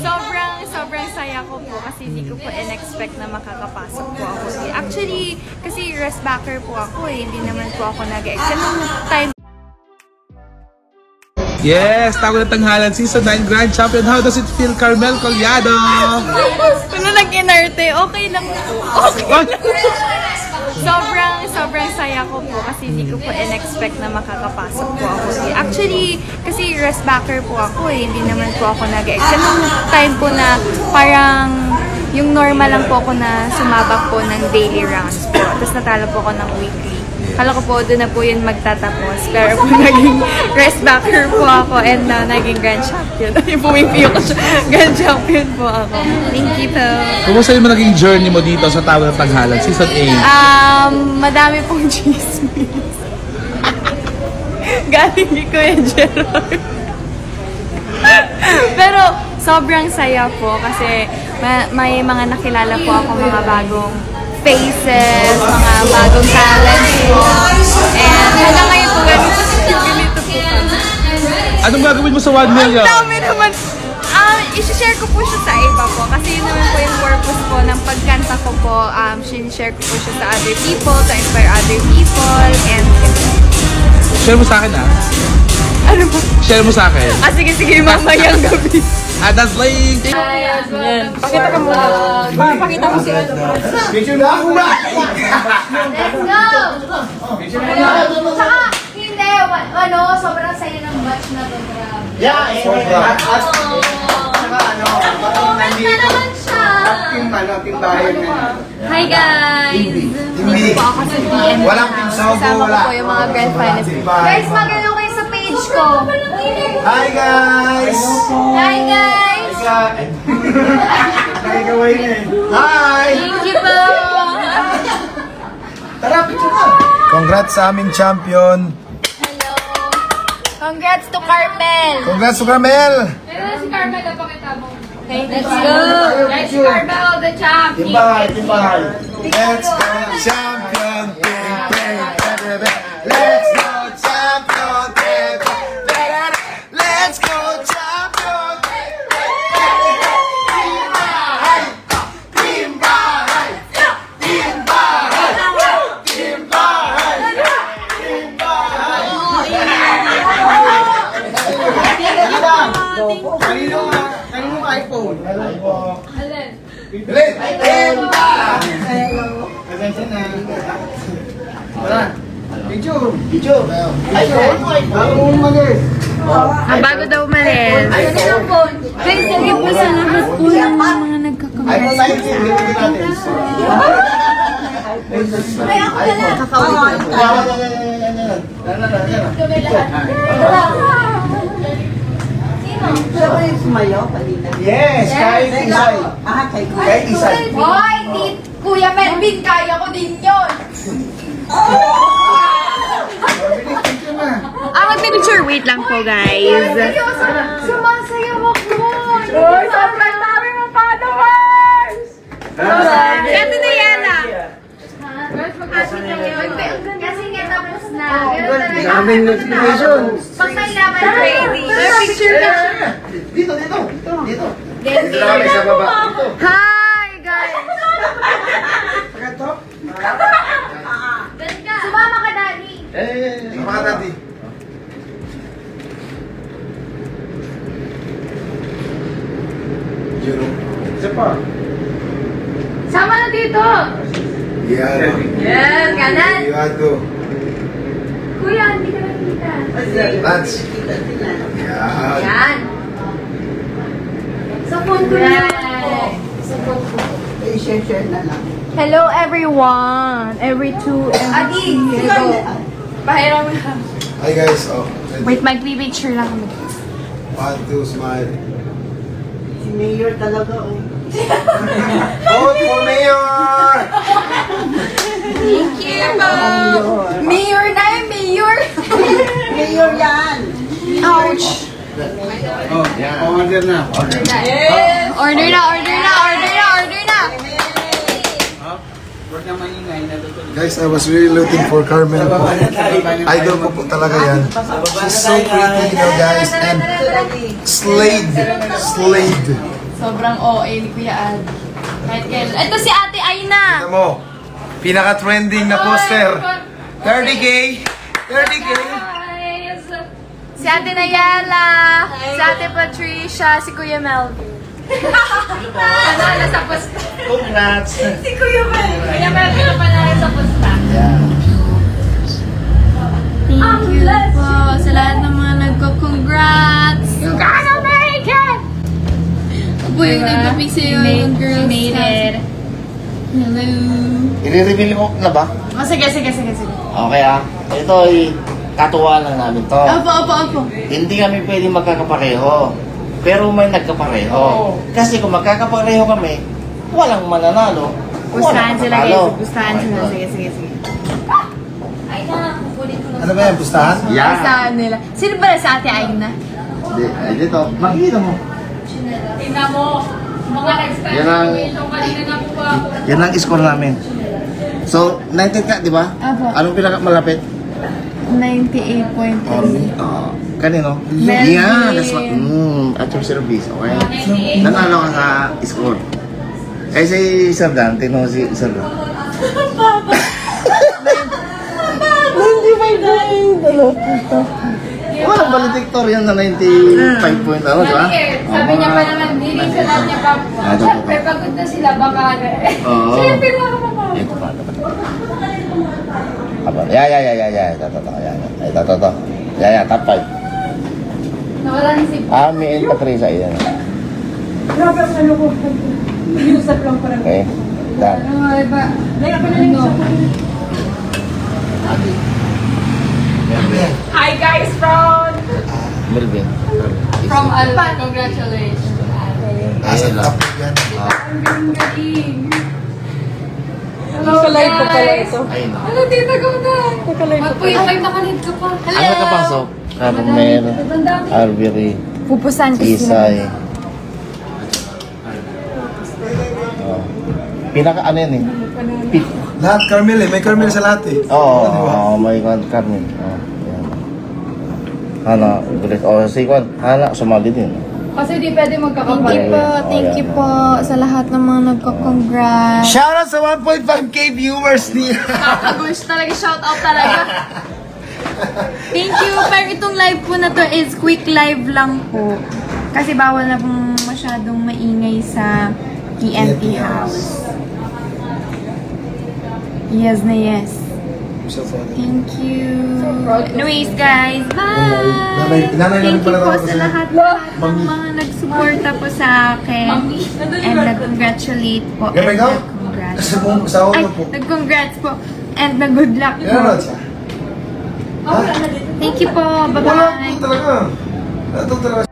Sobrang saya ko po kasi hindi ko po in-expect na makakapasok po ako. Actually, kasi rest backer po ako eh. Hindi naman po ako nag-expect time. Yes, Tago na Tanghalan Season 9 Grand Champion. How does it feel, Carmel Collado? Ano nag-inerte? Okay lang po. Okay lang. Sobrang saya ko po kasi hindi ko po in-expect na makakapasok po ako. Actually, kasi rest backer po ako eh. Hindi naman po ako nag-expect time po na parang yung normal lang po ako na sumabak po ng daily rounds po. Tapos natalo po ako ng weekly. Kala ko po doon na po yun magtatapos. Pero po naging rest backer po ako and naging grand champion. Pumipiyo ko siya. Grand champion po ako. Thank you po. Kumusta yung naging journey mo dito sa Tago na Tanghalan Season 8? Madami pong chismis. Galing ni Kuya Gerard. Pero sobrang saya po kasi may mga nakilala po ako mga bagong faces, mga bagong talents po. And hanggang ngayon po ganito po. Anong gagawin mo sa 1 million? Ang dami naman. I-share ko po siya sa iba po. Kasi yun naman po yung purpose po ng pagkanta ko po. Share ko po siya sa other people, to inspire other people. And share mo sa akin ano po? Share mo sa akin. Sige, mamayang gabi. That's link. Pakita ka muna. Pakita mo siya. Picture na ako ba? Let's go! Tsaka, hindi. Sobrang saya ng batch na to. Yeah, at naman siya. Team bayan na. Hi guys! Hindi. Po ako sa BNB. Walang team sogo, Kasama wala. ko po yung mga grand finals. Guys, magano kayo sa page ko. Hi guys! Hi guys! Hi! Thank you po! Tara, picture na! Congrats sa aming champion! Hello! Congrats to Carmel! Congrats to Carmel! Si Carmel, napakita mo. Okay, let's go! Guys, si Carmel, the champion! Timbahay! Let's go champion! Let's go champion! Let's go champion! Kaninong iPhone? Alin? Hello! Attention na. Wala. Picture. iPhone. Bago mo umalis. Bago daw umalis. Guys, lagyan po sa lahat po ng mga nagkakamali. iPhone 19. Bibigyan natin. Kakawin ko. Siya ba yung sumayo kanina? Yes, kahit Isay. Kahit Isay. Hoy, Kuya Melvin, kaya ko din yun. Mag-picture, wait lang po guys. Sumasayaw ako. Uy, sobrang dami mong followers. Ganda na yan ah. Kasi nga tapos na. Daming notification. Pag may laman crazy. Picture. Dito. Dito kami sa baba. Hi guys. Sumama ka, Daddy. Sama ka, Daddy. Isa pa. Sama na dito. Yan. Yan, kanan. Iwado. Kuya, hindi ka nakita. Lance. Yan. Yan. Sa phone ko na. Sa phone ko. I-share na lang. Hello everyone. Every two and Adi, Pahiram mo lang. Hi guys. Oh, Wait, mag-picture lang kami. 1, 2, smile. Si Mayor talaga, oh. Vote for Mayor! Thank you, Mayor na eh, Mayor. Mayor yan! Ouch. Oh, order na. Order na. Guys, I was really looking for Carmel po. Idol ko po talaga yan. She's so pretty, you know guys. And slayed. Sobrang OA ni Kuya Ad. Kahit kailan. Ito si Ate Aina! Tignan mo, pinaka-trending na poster. 30K! 30K! Guys! Si Ate Nayala, si Ate Patricia, si Kuya Melvin. Panalo sa pusta. Congrats! Si Kuya Melvin. Kuya Melvin na panalo sa pusta. Thank you po sa lahat ng mga nagko-congrats. You gotta make it! Ako yung nagpapig sa'yo yung girls. Made it. Hello. I-reveal ko na ba? Oh, sige. Okay Ito ay katuwa lang namin to. Opo. Hindi kami pwede magkakapareho. Pero may nagkapareho. Kasi kung magkakapareho kami, walang mananalo. Pustahan sila guys. Mananalo. Pustahan sila. Sige. Ay na, kukunin ko na. Ano ba yan, pustahan? Yeah. Pustahan nila. Sino ba sa Ate Aina? Ay, dito. Makikita mo. Tingnan mo. Mga nag-start Yan ang- kanina na po ako. Yan ang score namin. So, 90 ka, di ba? Apo. Anong pinakamalapit? 98.3. Kanino? Melvin. Yeah, that's what. At your service, okay? Nanalo ka sa score. Eh si Sir Dan, tingnan mo si Sir Dan. Hindi ba walang valedictorian na 95 point, ano, di ba? Sabi niya pa naman, hindi sa lahat niya pa. Siyempre, pagod na sila, baka Oo. siyempre, mga kapapagod. Ito pa, ito pa. Aba, ito. Yeah, top 5. Nawala ni si Ami and Patricia, yan. Grabe ang ano ko. Usap lang parang. Okay, done. Ano ba? Dahil ako na lang isa. Hi guys from Melvin. Alba. Congratulations. Asa top yan. Ang galing. Hello guys. Ayun. Hello tita ko na. Mag-point nakalive ka pa. Ano nakapasok? Carmel, Alviri, Pupusan ko Isay. Pinaka ano yan eh? Lahat Carmel eh, may Carmel sa lahat eh. Oo, may Carmel. Yan. Hana, gulit. Si Kwan, Hana, sumali din. Kasi di pwede magkakapal. Thank you po sa lahat ng mga nagko-congrats. Shoutout sa 1.5k viewers niya. Kakagush talaga, shout out talaga. Thank you. Pero itong live po na to is quick live lang po. Kasi bawal na pong masyadong maingay sa TNT house. Yes na yes. Thank you. Anyways guys, bye! Thank you po sa lahat ng mga nagsuporta po sa akin. And nag-congratulate po. And nag-congrats. Ay, nag-congrats po. And nag-good luck po. Yan, Thank you po. Bye-bye. Wala po talaga. Ito talaga.